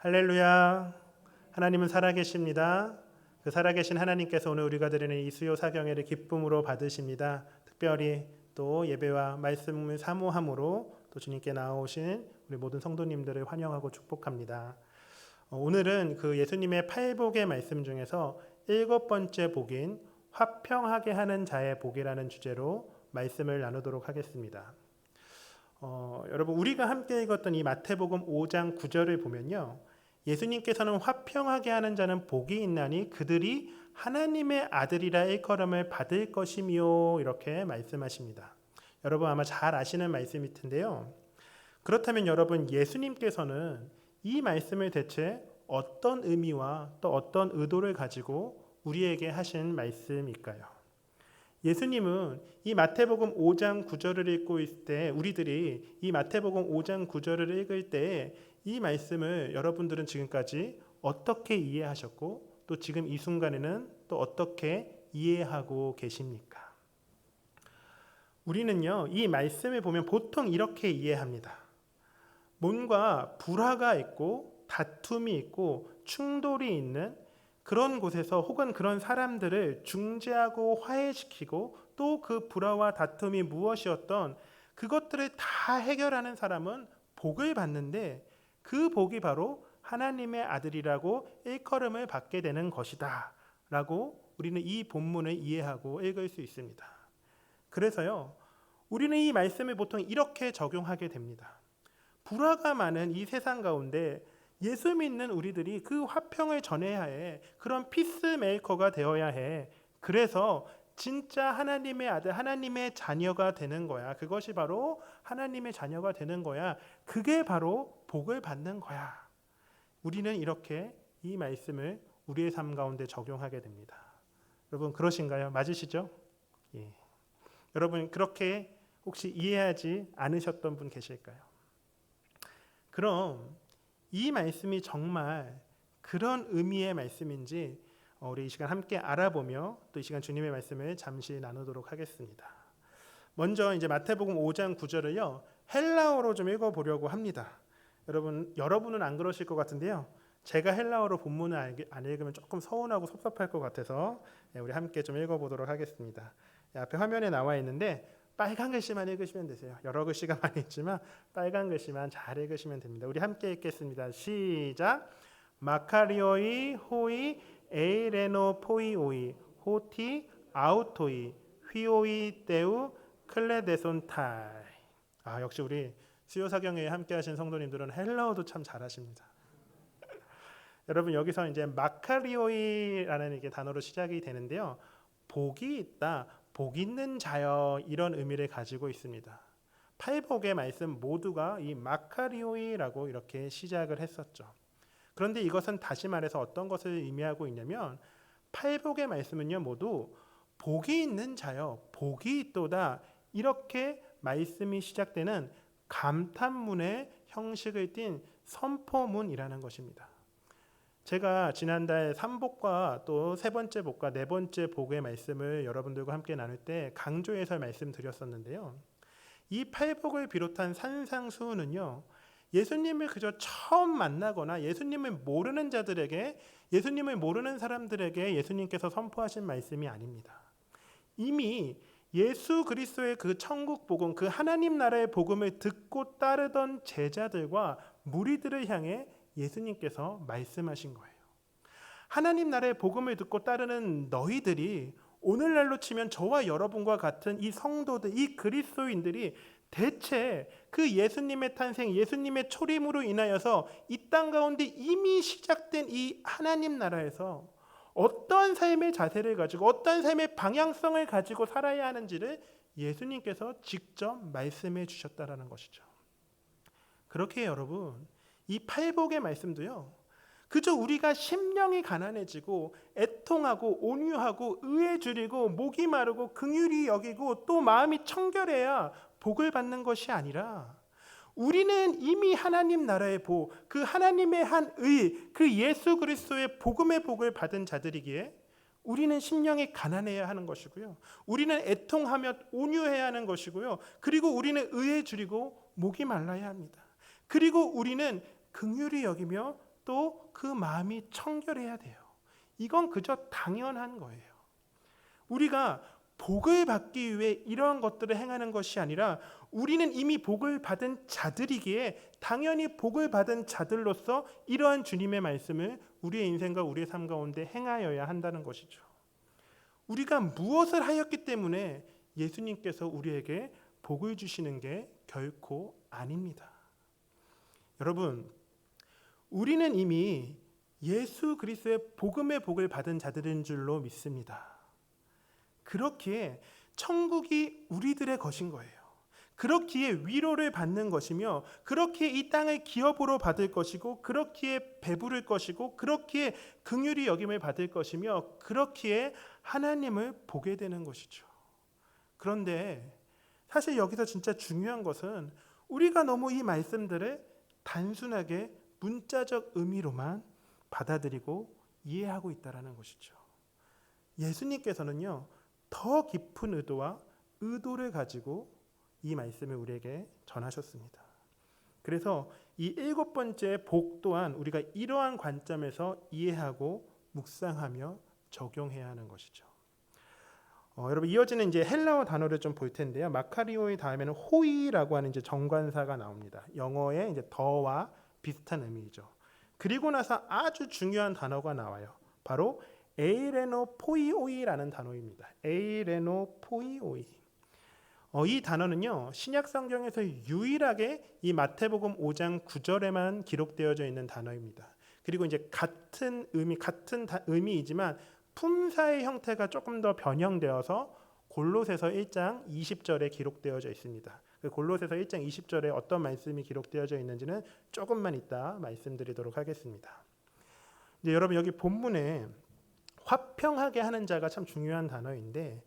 할렐루야. 하나님은 살아계십니다. 그 살아계신 하나님께서 오늘 우리가 드리는 이 수요 사경회를 기쁨으로 받으십니다. 특별히 또 예배와 말씀을 사모함으로 또 주님께 나오신 우리 모든 성도님들을 환영하고 축복합니다. 오늘은 그 예수님의 팔복의 말씀 중에서 7번째 복인 화평하게 하는 자의 복이라는 주제로 말씀을 나누도록 하겠습니다. 여러분, 우리가 함께 읽었던 이 마태복음 5장 9절을 보면요, 예수님께서는 화평하게 하는 자는 복이 있나니 그들이 하나님의 아들이라 일컬음을 받을 것이며 이렇게 말씀하십니다. 여러분 아마 잘 아시는 말씀일 텐데요. 그렇다면 여러분, 예수님께서는 이 말씀을 대체 어떤 의미와 또 어떤 의도를 가지고 우리에게 하신 말씀일까요? 예수님은 이 마태복음 5장 9절을 읽고 있을 때, 우리들이 이 마태복음 5장 9절을 읽을 때 이 말씀을 여러분들은 지금까지 어떻게 이해하셨고 또 지금 이 순간에는 또 어떻게 이해하고 계십니까? 우리는요, 이 말씀을 보면 보통 이렇게 이해합니다. 뭔가 불화가 있고 다툼이 있고 충돌이 있는 그런 곳에서 혹은 그런 사람들을 중재하고 화해시키고 또 그 불화와 다툼이 무엇이었던 그것들을 다 해결하는 사람은 복을 받는데, 그 복이 바로 하나님의 아들이라고 일컬음을 받게 되는 것이다 라고 우리는 이 본문을 이해하고 읽을 수 있습니다. 그래서요, 우리는 이 말씀을 보통 이렇게 적용하게 됩니다. 불화가 많은 이 세상 가운데 예수 믿는 우리들이 그 화평을 전해야 해. 그런 피스메이커가 되어야 해. 그래서 진짜 하나님의 아들, 하나님의 자녀가 되는 거야. 그것이 바로 하나님의 자녀가 되는 거야. 그게 바로 복을 받는 거야. 우리는 이렇게 이 말씀을 우리의 삶 가운데 적용하게 됩니다. 여러분 그러신가요? 맞으시죠? 예. 여러분 그렇게 혹시 이해하지 않으셨던 분 계실까요? 그럼 이 말씀이 정말 그런 의미의 말씀인지 우리 이 시간 함께 알아보며 또 이 시간 주님의 말씀을 잠시 나누도록 하겠습니다. 먼저 이제 마태복음 5장 9절을요, 헬라어로 좀 읽어보려고 합니다. 여러분은 안 그러실 것 같은데요, 제가 헬라어로 본문을 안 읽으면 조금 서운하고 섭섭할 것 같아서 우리 함께 좀 읽어보도록 하겠습니다. 앞에 화면에 나와 있는데 빨간 글씨만 읽으시면 되세요. 여러 글씨가 많이 있지만 빨간 글씨만 잘 읽으시면 됩니다. 우리 함께 읽겠습니다. 시작. 마카리오이 호이 에이레노 포이오이 호티 아우토이 휘오이 때우 클레데손타이. 역시 우리 수요사경회에 함께 하신 성도님들은 헬라어도 참 잘하십니다. 여러분 여기서 이제 마카리오이라는 이게 단어로 시작이 되는데요, 복이 있다, 복 있는 자여, 이런 의미를 가지고 있습니다. 팔복의 말씀 모두가 이 마카리오이라고 이렇게 시작을 했었죠. 그런데 이것은 다시 말해서 어떤 것을 의미하고 있냐면, 팔복의 말씀은요 모두 복이 있는 자여, 복이 있도다, 이렇게 말씀이 시작되는 감탄문의 형식을 띤 선포문이라는 것입니다. 제가 지난달 3복과 또 3번째 복과 4번째 복의 말씀을 여러분들과 함께 나눌 때 강조해서 말씀드렸었는데요, 이 팔복을 비롯한 산상수훈은요, 예수님을 그저 처음 만나거나 예수님을 모르는 자들에게, 예수님을 모르는 사람들에게 예수님께서 선포하신 말씀이 아닙니다. 이미 예수 그리스도의 그 천국 복음, 그 하나님 나라의 복음을 듣고 따르던 제자들과 무리들을 향해 예수님께서 말씀하신 거예요. 하나님 나라의 복음을 듣고 따르는 너희들이, 오늘날로 치면 저와 여러분과 같은 이 성도들, 이 그리스도인들이 대체 그 예수님의 탄생, 예수님의 초림으로 인하여서 이 땅 가운데 이미 시작된 이 하나님 나라에서 어떠한 삶의 자세를 가지고 어떠한 삶의 방향성을 가지고 살아야 하는지를 예수님께서 직접 말씀해 주셨다라는 것이죠. 그렇게 여러분, 이 팔복의 말씀도요, 그저 우리가 심령이 가난해지고 애통하고 온유하고 의에 줄이고 목이 마르고 긍휼히 여기고 또 마음이 청결해야 복을 받는 것이 아니라, 우리는 이미 하나님 나라의 복, 그 하나님의 한 의, 그 예수 그리스도의 복음의 복을 받은 자들이기에 우리는 심령이 가난해야 하는 것이고요, 우리는 애통하며 온유해야 하는 것이고요, 그리고 우리는 의에 줄이고 목이 말라야 합니다. 그리고 우리는 긍휼히 여기며 또 그 마음이 청결해야 돼요. 이건 그저 당연한 거예요. 우리가 복을 받기 위해 이러한 것들을 행하는 것이 아니라 우리는 이미 복을 받은 자들이기에 당연히 복을 받은 자들로서 이러한 주님의 말씀을 우리의 인생과 우리의 삶 가운데 행하여야 한다는 것이죠. 우리가 무엇을 하였기 때문에 예수님께서 우리에게 복을 주시는 게 결코 아닙니다. 여러분, 우리는 이미 예수 그리스도의 복음의 복을 받은 자들인 줄로 믿습니다. 그렇기에 천국이 우리들의 것인 거예요. 그렇기에 위로를 받는 것이며, 그렇기에 이 땅을 기업으로 받을 것이고, 그렇기에 배부를 것이고, 그렇기에 긍휼히 여김을 받을 것이며, 그렇기에 하나님을 보게 되는 것이죠. 그런데 사실 여기서 진짜 중요한 것은 우리가 너무 이 말씀들을 단순하게 문자적 의미로만 받아들이고 이해하고 있다는 것이죠. 예수님께서는요, 더 깊은 의도와 의도를 가지고 이 말씀을 우리에게 전하셨습니다. 그래서 이 7번째 복 또한 우리가 이러한 관점에서 이해하고 묵상하며 적용해야 하는 것이죠. 여러분, 이어지는 이제 헬라어 단어를 좀 볼 텐데요. 마카리오의 다음에는 호이라고 하는 이제 정관사가 나옵니다. 영어의 이제 더와 비슷한 의미이죠. 그리고 나서 아주 중요한 단어가 나와요. 바로 에이레노 포이오이라는 단어입니다. 에이레노 포이오이. 이 단어는요, 신약 성경에서 유일하게 이 마태복음 5장 9절에만 기록되어져 있는 단어입니다. 그리고 이제 같은 의미이지만 품사의 형태가 조금 더 변형되어서 골로새서 1장 20절에 기록되어져 있습니다. 그 골로새서 1장 20절에 어떤 말씀이 기록되어져 있는지는 조금만 이따 말씀드리도록 하겠습니다. 이제 여러분, 여기 본문에 화평하게 하는 자가 참 중요한 단어인데,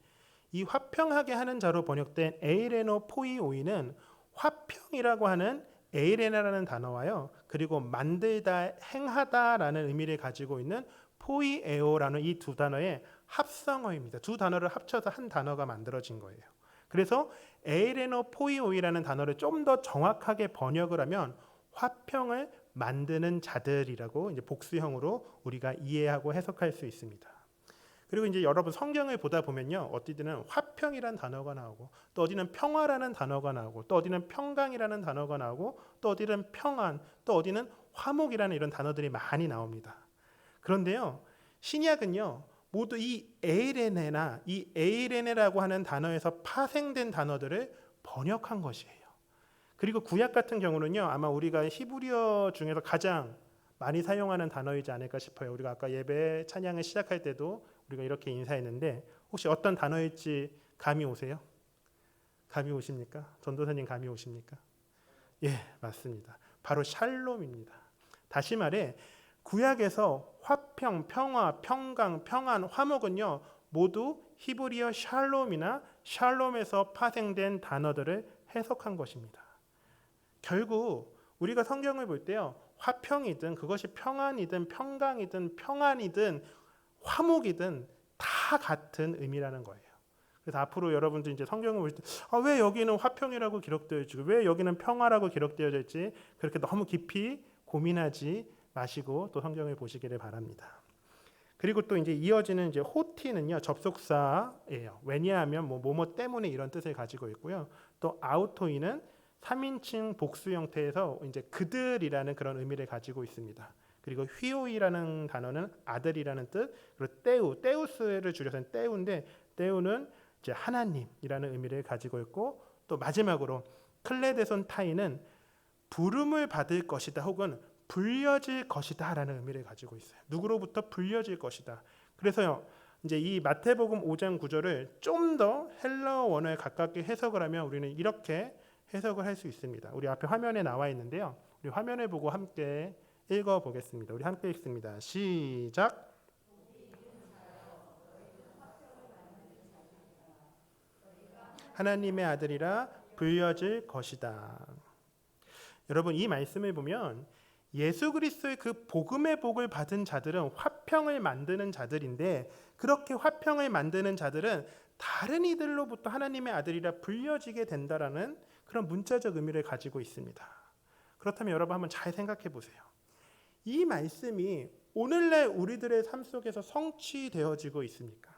이 화평하게 하는 자로 번역된 에이레노 포이오이는 화평이라고 하는 에이레나라는 단어와요, 그리고 만들다, 행하다라는 의미를 가지고 있는 포이에오라는 이 두 단어의 합성어입니다. 두 단어를 합쳐서 한 단어가 만들어진 거예요. 그래서 에이레노 포이오이라는 단어를 좀 더 정확하게 번역을 하면 화평을 만드는 자들이라고 이제 복수형으로 우리가 이해하고 해석할 수 있습니다. 그리고 이제 여러분 성경을 보다 보면요, 어디든 화평이라는 단어가 나오고, 또 어디는 평화라는 단어가 나오고, 또 어디는 평강이라는 단어가 나오고, 또 어디는 평안, 또 어디는 화목이라는 이런 단어들이 많이 나옵니다. 그런데요, 신약은요, 모두 이 에이레네나 이 에이레네라고 하는 단어에서 파생된 단어들을 번역한 것이에요. 그리고 구약 같은 경우는요, 아마 우리가 히브리어 중에서 가장 많이 사용하는 단어이지 않을까 싶어요. 우리가 아까 예배 찬양을 시작할 때도 우리가 이렇게 인사했는데, 혹시 어떤 단어일지 감이 오세요? 감이 오십니까? 전도사님 감이 오십니까? 예, 맞습니다. 바로 샬롬입니다. 다시 말해 구약에서 화평, 평화, 평강, 평안, 화목은요, 모두 히브리어 샬롬이나 샬롬에서 파생된 단어들을 해석한 것입니다. 결국 우리가 성경을 볼 때요, 화평이든 그것이 평안이든 평강이든 평안이든 화목이든 다 같은 의미라는 거예요. 그래서 앞으로 여러분들 이제 성경을 볼 때 왜 여기는 화평이라고 기록되어 있지, 왜 여기는 평화라고 기록되어 있지, 그렇게 너무 깊이 고민하지 마시고 또 성경을 보시기를 바랍니다. 그리고 또 이제 이어지는 이제 호티는요, 접속사예요. 왜냐하면 뭐뭐 때문에 이런 뜻을 가지고 있고요. 또 아우토이는 3인칭 복수 형태에서 이제 그들이라는 그런 의미를 가지고 있습니다. 그리고 휘오이라는 단어는 아들이라는 뜻, 그리고 떼우스를 줄여서 떼우인데, 떼우는 이제 하나님이라는 의미를 가지고 있고, 또 마지막으로 클레데손 타이는 부름을 받을 것이다 혹은 불려질 것이다라는 의미를 가지고 있어요. 누구로부터 불려질 것이다. 그래서요, 이제 이 마태복음 5장 9절을 좀 더 헬라어 원어에 가깝게 해석을 하면 우리는 이렇게 해석을 할 수 있습니다. 우리 앞에 화면에 나와 있는데요, 우리 화면을 보고 함께 읽어 보겠습니다. 우리 함께 읽습니다. 시작. 하나님의 아들이라 불려질 것이다. 여러분, 이 말씀을 보면 예수 그리스도의 그 복음의 복을 받은 자들은 화평을 만드는 자들인데, 그렇게 화평을 만드는 자들은 다른 이들로부터 하나님의 아들이라 불려지게 된다라는 그런 문자적 의미를 가지고 있습니다. 그렇다면 여러분 한번 잘 생각해 보세요. 이 말씀이 오늘날 우리들의 삶 속에서 성취되어지고 있습니까?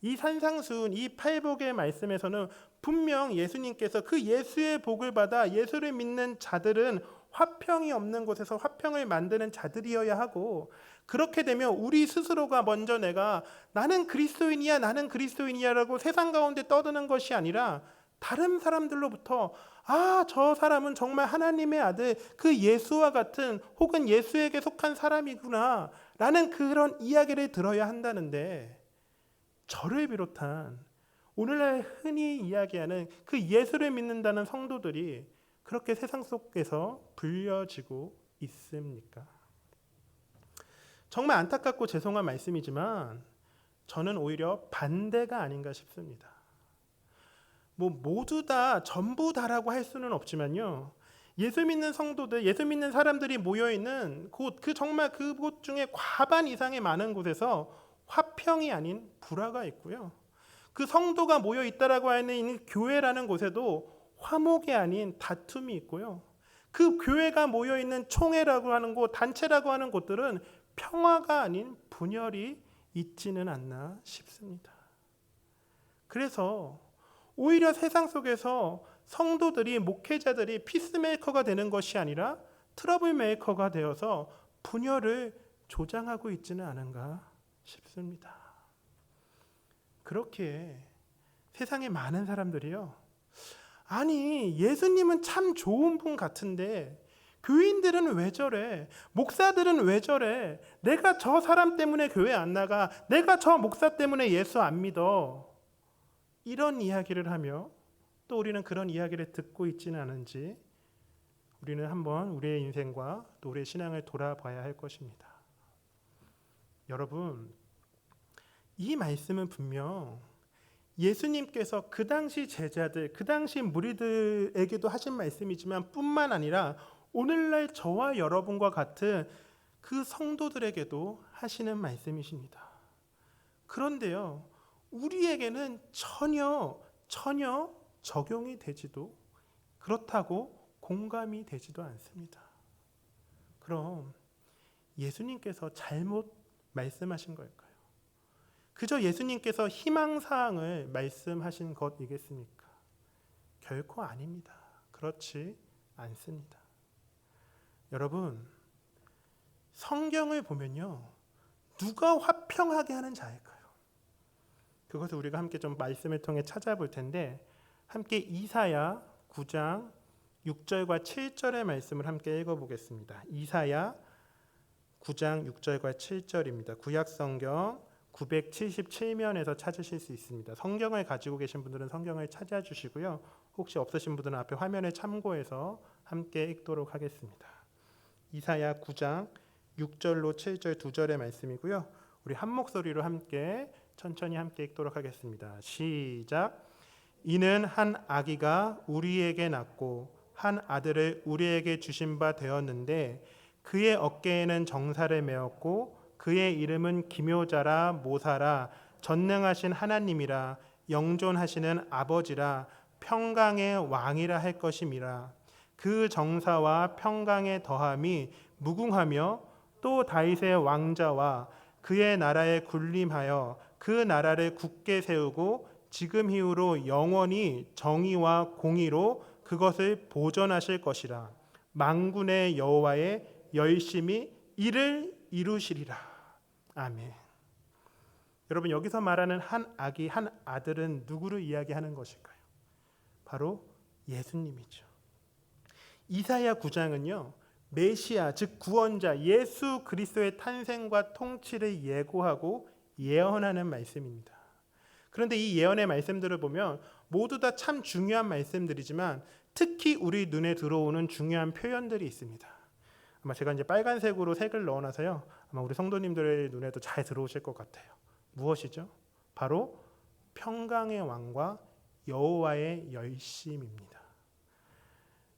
이 산상수훈, 이 팔복의 말씀에서는 분명 예수님께서 그 예수의 복을 받아 예수를 믿는 자들은 화평이 없는 곳에서 화평을 만드는 자들이어야 하고, 그렇게 되면 우리 스스로가 먼저 나는 그리스도인이야, 나는 그리스도인이야라고 세상 가운데 떠드는 것이 아니라 다른 사람들로부터 저 사람은 정말 하나님의 아들, 그 예수와 같은 혹은 예수에게 속한 사람이구나 라는 그런 이야기를 들어야 한다는데, 저를 비롯한 오늘날 흔히 이야기하는 그 예수를 믿는다는 성도들이 그렇게 세상 속에서 불려지고 있습니까? 정말 안타깝고 죄송한 말씀이지만 저는 오히려 반대가 아닌가 싶습니다. 모두 다 전부 다라고 할 수는 없지만요, 예수 믿는 성도들, 예수 믿는 사람들이 모여있는 곳, 정말 그곳 중에 과반 이상의 많은 곳에서 화평이 아닌 불화가 있고요, 그 성도가 모여 있다라고 하는 이 교회라는 곳에도 화목이 아닌 다툼이 있고요, 그 교회가 모여 있는 총회라고 하는 곳, 단체라고 하는 곳들은 평화가 아닌 분열이 있지는 않나 싶습니다. 그래서 오히려 세상 속에서 성도들이, 목회자들이 피스메이커가 되는 것이 아니라 트러블 메이커가 되어서 분열을 조장하고 있지는 않은가 싶습니다. 그렇게 세상에 많은 사람들이요, 아니 예수님은 참 좋은 분 같은데 교인들은 왜 저래? 목사들은 왜 저래? 내가 저 사람 때문에 교회 안 나가? 내가 저 목사 때문에 예수 안 믿어? 이런 이야기를 하며 또 우리는 그런 이야기를 듣고 있지는 않은지 우리는 한번 우리의 인생과 또 우리의 신앙을 돌아봐야 할 것입니다. 여러분, 이 말씀은 분명 예수님께서 그 당시 제자들, 그 당시 무리들에게도 하신 말씀이지만 뿐만 아니라 오늘날 저와 여러분과 같은 그 성도들에게도 하시는 말씀이십니다. 그런데요, 우리에게는 전혀 적용이 되지도, 그렇다고 공감이 되지도 않습니다. 그럼 예수님께서 잘못 말씀하신 걸까요? 그저 예수님께서 희망사항을 말씀하신 것이겠습니까? 결코 아닙니다. 그렇지 않습니다. 여러분, 성경을 보면요, 누가 화평하게 하는 자일까요? 그것을 우리가 함께 좀 말씀을 통해 찾아볼 텐데, 함께 이사야 9장 6절과 7절의 말씀을 함께 읽어보겠습니다. 이사야 9장 6절과 7절입니다. 구약성경 977면에서 찾으실 수 있습니다. 성경을 가지고 계신 분들은 성경을 찾아주시고요, 혹시 없으신 분들은 앞에 화면을 참고해서 함께 읽도록 하겠습니다. 이사야 9장 6절로 7절 두 절의 말씀이고요, 우리 한 목소리로 함께 천천히 함께 읽도록 하겠습니다. 시작. 이는 한 아기가 우리에게 낳고 한 아들을 우리에게 주신 바 되었는데 그의 어깨에는 정사를 메었고 그의 이름은 기묘자라 모사라 전능하신 하나님이라 영존하시는 아버지라 평강의 왕이라 할 것임이라. 그 정사와 평강의 더함이 무궁하며 또 다윗의 왕자와 그의 나라에 군림하여 그 나라를 굳게 세우고 지금 이후로 영원히 정의와 공의로 그것을 보존하실 것이라. 만군의 여호와의 열심히 이를 이루시리라. 아멘. 여러분, 여기서 말하는 한 아기, 한 아들은 누구를 이야기하는 것일까요? 바로 예수님이죠. 이사야 9장은요, 메시아, 즉 구원자 예수 그리스도의 탄생과 통치를 예고하고 예언하는 말씀입니다. 그런데 이 예언의 말씀들을 보면 모두 다 참 중요한 말씀들이지만 특히 우리 눈에 들어오는 중요한 표현들이 있습니다. 아마 제가 이제 빨간색으로 색을 넣어놔서요, 아마 우리 성도님들의 눈에도 잘 들어오실 것 같아요. 무엇이죠? 바로 평강의 왕과 여호와의 열심입니다.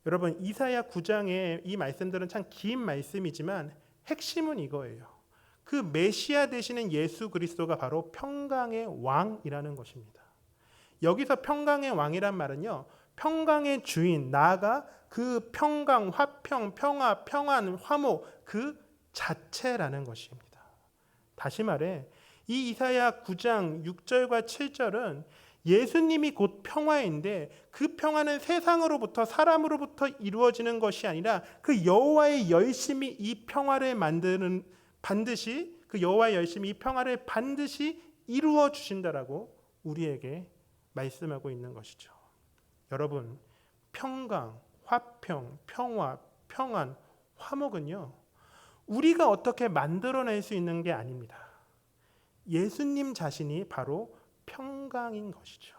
여러분, 이사야 9장의 이 말씀들은 참 긴 말씀이지만 핵심은 이거예요. 그 메시아 되시는 예수 그리스도가 바로 평강의 왕이라는 것입니다. 여기서 평강의 왕이란 말은요, 평강의 주인, 나아가 그 평강, 화평, 평화, 평안, 화목 그 자체라는 것입니다. 다시 말해 이 이사야 9장 6절과 7절은 예수님이 곧 평화인데 그 평화는 세상으로부터 사람으로부터 이루어지는 것이 아니라 그 여호와의 열심이 이 평화를 만드는 반드시 그 여호와의 열심이 이 평화를 반드시 이루어 주신다라고 우리에게 말씀하고 있는 것이죠. 여러분, 평강, 화평, 평화, 평안, 화목은요 우리가 어떻게 만들어낼 수 있는 게 아닙니다. 예수님 자신이 바로 평강인 것이죠.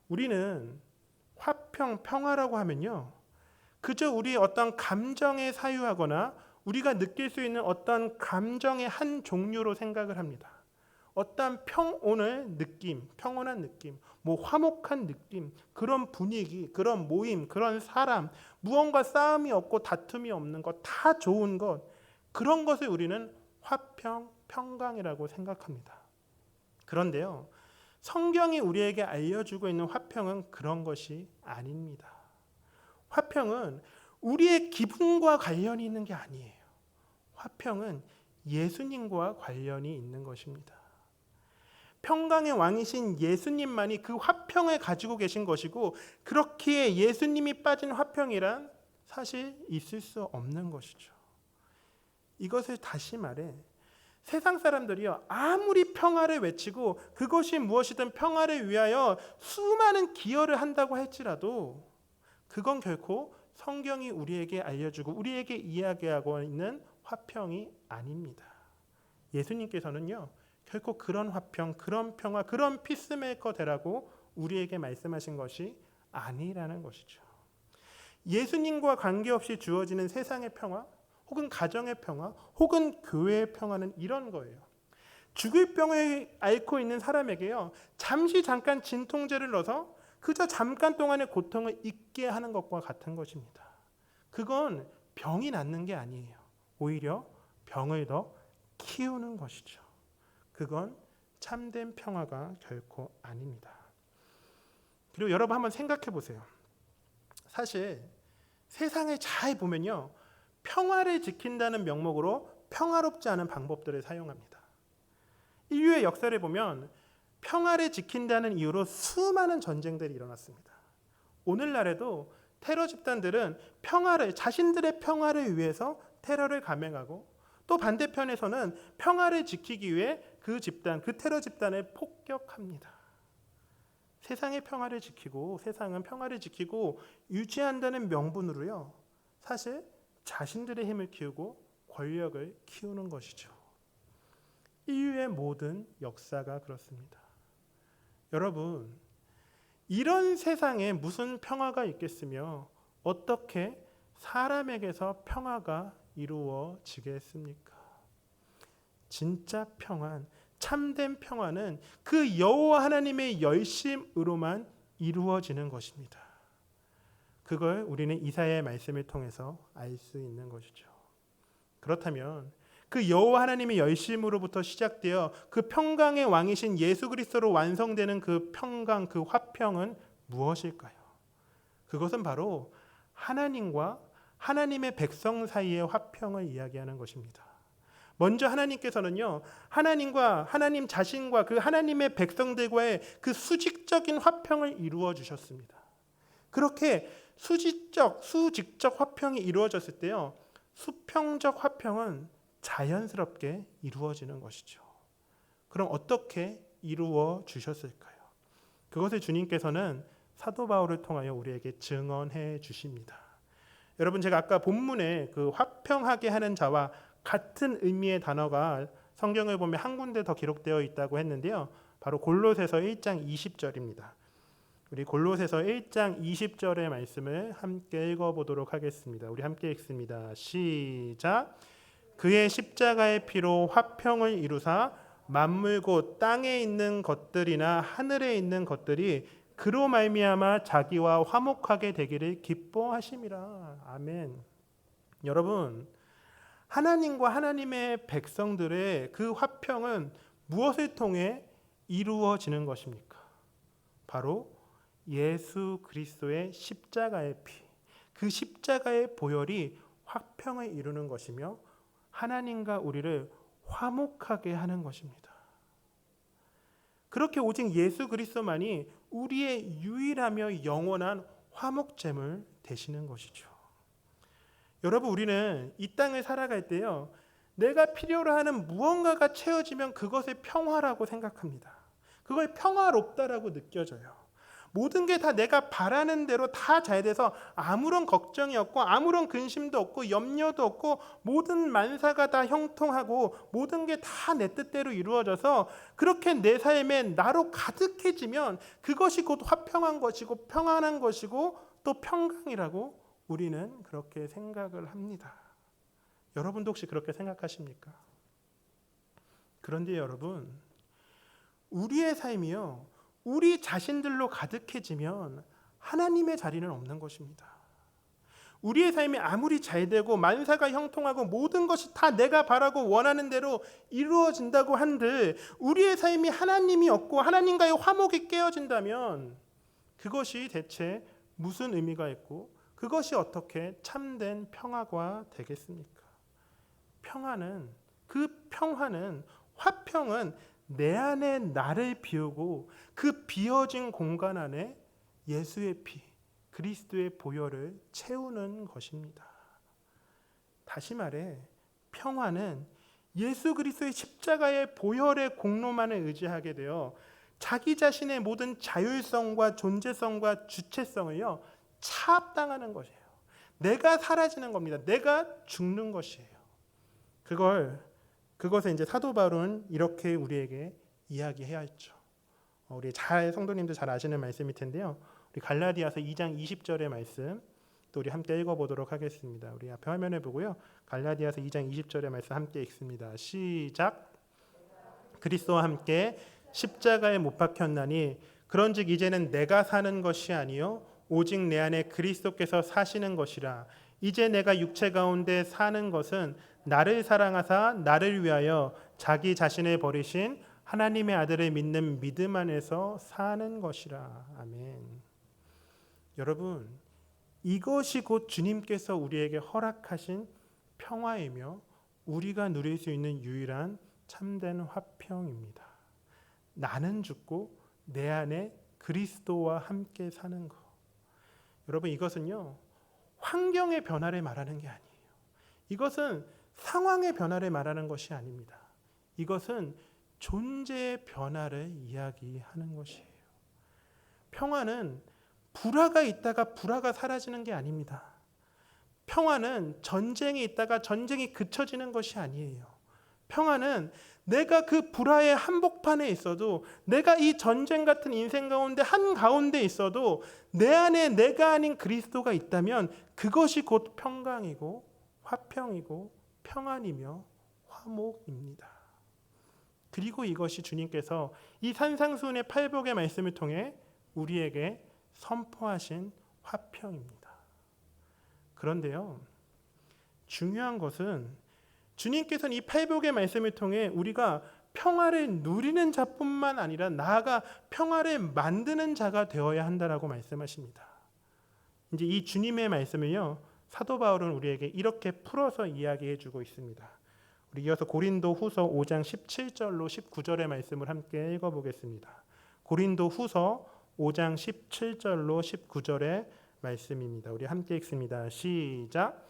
우리는 화평, 평화라고 하면요 그저 우리 어떤 감정에 사유하거나 우리가 느낄 수 있는 어떤 감정의 한 종류로 생각을 합니다. 어떤 평온의 느낌, 평온한 느낌, 뭐 화목한 느낌, 그런 분위기, 그런 모임, 그런 사람, 무언가 싸움이 없고 다툼이 없는 것, 다 좋은 것, 그런 것을 우리는 화평, 평강이라고 생각합니다. 그런데요, 성경이 우리에게 알려주고 있는 화평은 그런 것이 아닙니다. 화평은 우리의 기분과 관련이 있는 게 아니에요. 화평은 예수님과 관련이 있는 것입니다. 평강의 왕이신 예수님만이 그 화평을 가지고 계신 것이고 그렇기에 예수님이 빠진 화평이란 사실 있을 수 없는 것이죠. 이것을 다시 말해 세상 사람들이요 아무리 평화를 외치고 그것이 무엇이든 평화를 위하여 수많은 기여를 한다고 할지라도 그건 결코 성경이 우리에게 알려주고 우리에게 이야기하고 있는 화평이 아닙니다. 예수님께서는요 결코 그런 화평, 그런 평화, 그런 피스메이커 되라고 우리에게 말씀하신 것이 아니라는 것이죠. 예수님과 관계없이 주어지는 세상의 평화, 혹은 가정의 평화, 혹은 교회의 평화는 이런 거예요. 죽을 병을 앓고 있는 사람에게요, 잠시 잠깐 진통제를 넣어서 그저 잠깐 동안의 고통을 잊게 하는 것과 같은 것입니다. 그건 병이 낫는 게 아니에요. 오히려 병을 더 키우는 것이죠. 그건 참된 평화가 결코 아닙니다. 그리고 여러분 한번 생각해 보세요. 사실 세상을 잘 보면요, 평화를 지킨다는 명목으로 평화롭지 않은 방법들을 사용합니다. 인류의 역사를 보면 평화를 지킨다는 이유로 수많은 전쟁들이 일어났습니다. 오늘날에도 테러 집단들은 자신들의 평화를 위해서 테러를 감행하고 또 반대편에서는 평화를 지키기 위해 그 테러 집단을 폭격합니다. 세상은 평화를 지키고 유지한다는 명분으로요, 사실 자신들의 힘을 키우고 권력을 키우는 것이죠. 인류의 모든 역사가 그렇습니다. 여러분, 이런 세상에 무슨 평화가 있겠으며 어떻게 사람에게서 평화가 이루어지겠습니까? 진짜 평안, 참된 평화는 그 여호와 하나님의 열심으로만 이루어지는 것입니다. 그걸 우리는 이사야의 말씀을 통해서 알 수 있는 것이죠. 그렇다면 그 여호와 하나님의 열심으로부터 시작되어 그 평강의 왕이신 예수 그리스도로 완성되는 그 평강, 그 화평은 무엇일까요? 그것은 바로 하나님과 하나님의 백성 사이의 화평을 이야기하는 것입니다. 먼저 하나님께서는요, 하나님과 하나님 자신과 그 하나님의 백성들과의 그 수직적인 화평을 이루어 주셨습니다. 그렇게 수직적 화평이 이루어졌을 때요, 수평적 화평은 자연스럽게 이루어지는 것이죠. 그럼 어떻게 이루어 주셨을까요? 그것을 주님께서는 사도 바울을 통하여 우리에게 증언해 주십니다. 여러분, 제가 아까 본문에 그 화평하게 하는 자와 같은 의미의 단어가 성경을 보면 한 군데 더 기록되어 있다고 했는데요, 바로 골로새서 1장 20절입니다. 우리 골로새서 1장 20절의 말씀을 함께 읽어보도록 하겠습니다. 우리 함께 읽습니다. 시작. 그의 십자가의 피로 화평을 이루사 만물 곧 땅에 있는 것들이나 하늘에 있는 것들이 그로 말미암아 자기와 화목하게 되기를 기뻐하심이라. 아멘. 여러분, 하나님과 하나님의 백성들의 그 화평은 무엇을 통해 이루어지는 것입니까? 바로 예수 그리스도의 십자가의 피, 그 십자가의 보혈이 화평을 이루는 것이며 하나님과 우리를 화목하게 하는 것입니다. 그렇게 오직 예수 그리스도만이 우리의 유일하며 영원한 화목제물 되시는 것이죠. 여러분, 우리는 이 땅을 살아갈 때요, 내가 필요로 하는 무언가가 채워지면 그것을 평화라고 생각합니다. 그걸 평화롭다라고 느껴져요. 모든 게 다 내가 바라는 대로 다 잘 돼서 아무런 걱정이 없고 아무런 근심도 없고 염려도 없고 모든 만사가 다 형통하고 모든 게 다 내 뜻대로 이루어져서 그렇게 내 삶에 나로 가득해지면 그것이 곧 화평한 것이고 평안한 것이고 또 평강이라고 우리는 그렇게 생각을 합니다. 여러분도 혹시 그렇게 생각하십니까? 그런데 여러분, 우리의 삶이요, 우리 자신들로 가득해지면 하나님의 자리는 없는 것입니다. 우리의 삶이 아무리 잘되고 만사가 형통하고 모든 것이 다 내가 바라고 원하는 대로 이루어진다고 한들 우리의 삶이 하나님이 없고 하나님과의 화목이 깨어진다면 그것이 대체 무슨 의미가 있고 그것이 어떻게 참된 평화가 되겠습니까? 평화는, 그 평화는, 화평은 내 안에 나를 비우고 그 비어진 공간 안에 예수의 피, 그리스도의 보혈을 채우는 것입니다. 다시 말해, 평화는 예수 그리스도의 십자가의 보혈의 공로만을 의지하게 되어 자기 자신의 모든 자율성과 존재성과 주체성을요, 차압당하는 것이에요. 내가 사라지는 겁니다. 내가 죽는 것이에요. 그것을 이제 사도 바울은 이렇게 우리에게 이야기해야 했죠. 우리 성도님들 잘 아시는 말씀일 텐데요. 우리 갈라디아서 2장 20절의 말씀 또 우리 함께 읽어보도록 하겠습니다. 우리 앞에 화면을 보고요. 갈라디아서 2장 20절의 말씀 함께 읽습니다. 시작. 그리스도와 함께 십자가에 못 박혔나니 그런즉 이제는 내가 사는 것이 아니요 오직 내 안에 그리스도께서 사시는 것이라. 이제 내가 육체 가운데 사는 것은 나를 사랑하사 나를 위하여 자기 자신을 버리신 하나님의 아들을 믿는 믿음 안에서 사는 것이라. 아멘. 여러분, 이것이 곧 주님께서 우리에게 허락하신 평화이며 우리가 누릴 수 있는 유일한 참된 화평입니다. 나는 죽고 내 안에 그리스도와 함께 사는 것. 여러분, 이것은요, 환경의 변화를 말하는 게 아니에요. 이것은 상황의 변화를 말하는 것이 아닙니다. 이것은 존재의 변화를 이야기하는 것이에요. 평화는 불화가 있다가 불화가 사라지는 게 아닙니다. 평화는 전쟁이 있다가 전쟁이 그쳐지는 것이 아니에요. 평화는 내가 그 불화의 한복판에 있어도, 내가 이 전쟁 같은 인생 가운데 한가운데 있어도 내 안에 내가 아닌 그리스도가 있다면 그것이 곧 평강이고 화평이고 평안이며 화목입니다. 그리고 이것이 주님께서 이 산상수훈의 팔복의 말씀을 통해 우리에게 선포하신 화평입니다. 그런데요, 중요한 것은 주님께서는 이 팔복의 말씀을 통해 우리가 평화를 누리는 자뿐만 아니라 나아가 평화를 만드는 자가 되어야 한다라고 말씀하십니다. 이제 이 주님의 말씀을요, 사도 바울은 우리에게 이렇게 풀어서 이야기해 주고 있습니다. 우리 이어서 고린도 후서 5장 17절로 19절의 말씀을 함께 읽어보겠습니다. 고린도 후서 5장 17절로 19절의 말씀입니다. 우리 함께 읽습니다. 시작.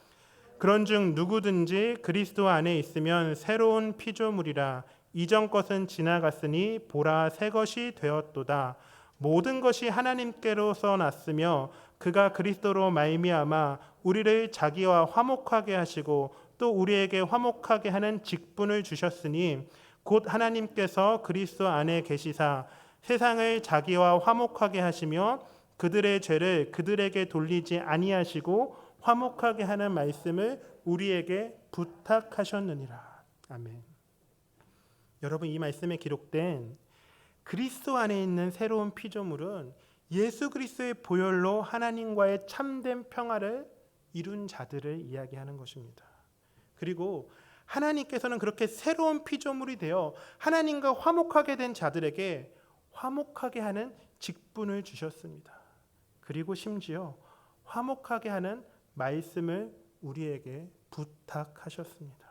그런즉 누구든지 그리스도 안에 있으면 새로운 피조물이라. 이전 것은 지나갔으니 보라 새 것이 되었도다. 모든 것이 하나님께로서 났으며 그가 그리스도로 말미암아 우리를 자기와 화목하게 하시고 또 우리에게 화목하게 하는 직분을 주셨으니 곧 하나님께서 그리스도 안에 계시사 세상을 자기와 화목하게 하시며 그들의 죄를 그들에게 돌리지 아니하시고 화목하게 하는 말씀을 우리에게 부탁하셨느니라. 아멘. 여러분, 이 말씀에 기록된 그리스도 안에 있는 새로운 피조물은 예수 그리스도의 보혈로 하나님과의 참된 평화를 이룬 자들을 이야기하는 것입니다. 그리고 하나님께서는 그렇게 새로운 피조물이 되어 하나님과 화목하게 된 자들에게 화목하게 하는 직분을 주셨습니다. 그리고 심지어 화목하게 하는 말씀을 우리에게 부탁하셨습니다.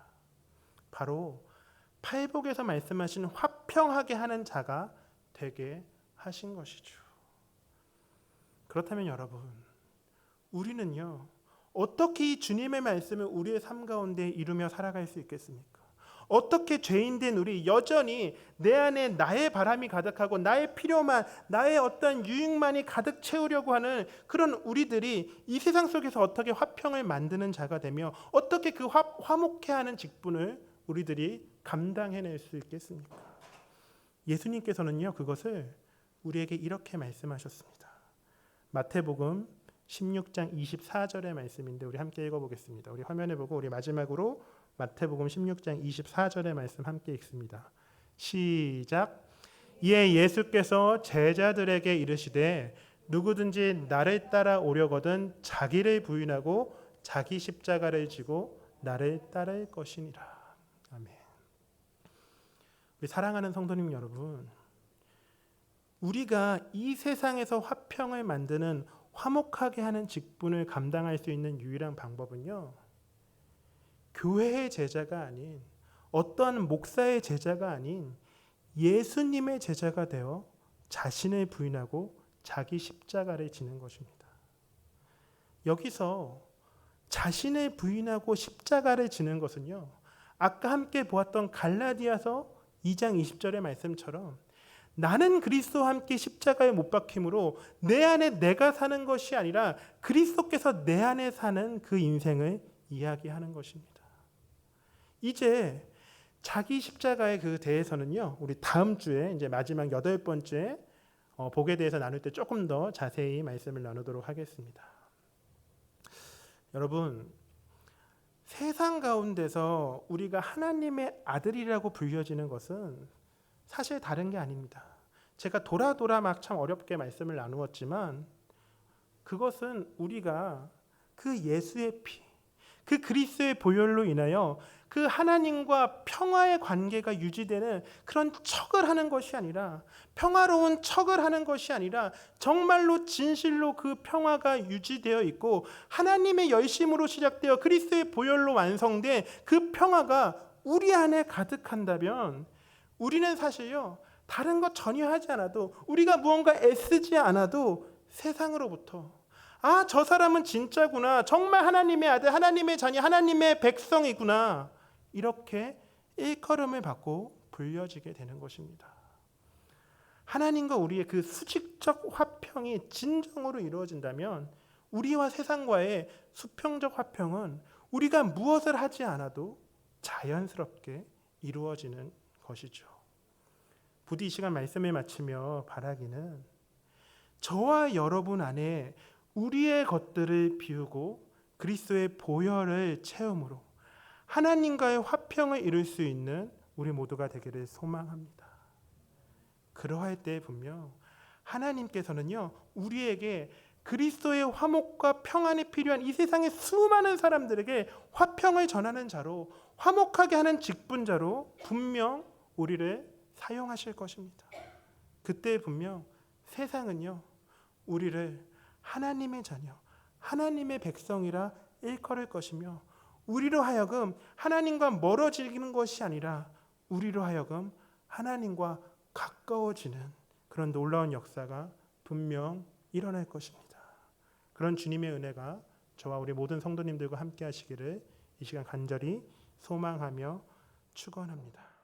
바로 팔복에서 말씀하신 화평하게 하는 자가 되게 하신 것이죠. 그렇다면 여러분, 우리는요, 어떻게 이 주님의 말씀을 우리의 삶 가운데 이루며 살아갈 수 있겠습니까? 어떻게 죄인된 우리 여전히 내 안에 나의 바람이 가득하고 나의 필요만, 나의 어떤 유익만이 가득 채우려고 하는 그런 우리들이 이 세상 속에서 어떻게 화평을 만드는 자가 되며 어떻게 그 화목해하는 직분을 우리들이 감당해낼 수 있겠습니까? 예수님께서는요, 그것을 우리에게 이렇게 말씀하셨습니다. 마태복음 16장 24절의 말씀인데 우리 함께 읽어보겠습니다. 우리 화면에 보고 우리 마지막으로 마태복음 16장 24절의 말씀 함께 읽습니다. 시작. 이에 예수께서 제자들에게 이르시되 누구든지 나를 따라 오려거든 자기를 부인하고 자기 십자가를 지고 나를 따를 것이니라. 아멘. 우리 사랑하는 성도님 여러분, 우리가 이 세상에서 화평을 만드는 화목하게 하는 직분을 감당할 수 있는 유일한 방법은요, 교회의 제자가 아닌, 어떠한 목사의 제자가 아닌 예수님의 제자가 되어 자신을 부인하고 자기 십자가를 지는 것입니다. 여기서 자신을 부인하고 십자가를 지는 것은요, 아까 함께 보았던 갈라디아서 2장 20절의 말씀처럼 나는 그리스도와 함께 십자가에 못 박힘으로 내 안에 내가 사는 것이 아니라 그리스도께서 내 안에 사는 그 인생을 이야기하는 것입니다. 이제 자기 십자가에 그 대해서는요, 우리 다음 주에 이제 마지막 8번째 복에 대해서 나눌 때 조금 더 자세히 말씀을 나누도록 하겠습니다. 여러분, 세상 가운데서 우리가 하나님의 아들이라고 불려지는 것은 사실 다른 게 아닙니다. 제가 돌아 막 참 어렵게 말씀을 나누었지만 그것은 우리가 그 예수의 피, 그 그리스도의 보혈로 인하여 그 하나님과 평화의 관계가 유지되는 그런 척을 하는 것이 아니라, 평화로운 척을 하는 것이 아니라 정말로 진실로 그 평화가 유지되어 있고 하나님의 열심으로 시작되어 그리스도의 보혈로 완성된 그 평화가 우리 안에 가득한다면 우리는 사실요, 다른 것 전혀 하지 않아도, 우리가 무언가 애쓰지 않아도 세상으로부터 저 사람은 진짜구나, 정말 하나님의 아들, 하나님의 자녀, 하나님의 백성이구나, 이렇게 일컬음을 받고 불려지게 되는 것입니다. 하나님과 우리의 그 수직적 화평이 진정으로 이루어진다면 우리와 세상과의 수평적 화평은 우리가 무엇을 하지 않아도 자연스럽게 이루어지는 것이죠. 부디 이 시간 말씀을 마치며 바라기는, 저와 여러분 안에 우리의 것들을 비우고 그리스도의 보혈을 체험으로 하나님과의 화평을 이룰 수 있는 우리 모두가 되기를 소망합니다. 그러할 때 분명 하나님께서는요, 우리에게 그리스도의 화목과 평안이 필요한 이 세상의 수많은 사람들에게 화평을 전하는 자로, 화목하게 하는 직분자로 분명 우리를 사용하실 것입니다. 그때 분명 세상은요, 우리를 하나님의 자녀, 하나님의 백성이라 일컬을 것이며, 우리로 하여금 하나님과 멀어지는 것이 아니라 우리로 하여금 하나님과 가까워지는 그런 놀라운 역사가 분명 일어날 것입니다. 그런 주님의 은혜가 저와 우리 모든 성도님들과 함께 하시기를 이 시간 간절히 소망하며 축원합니다.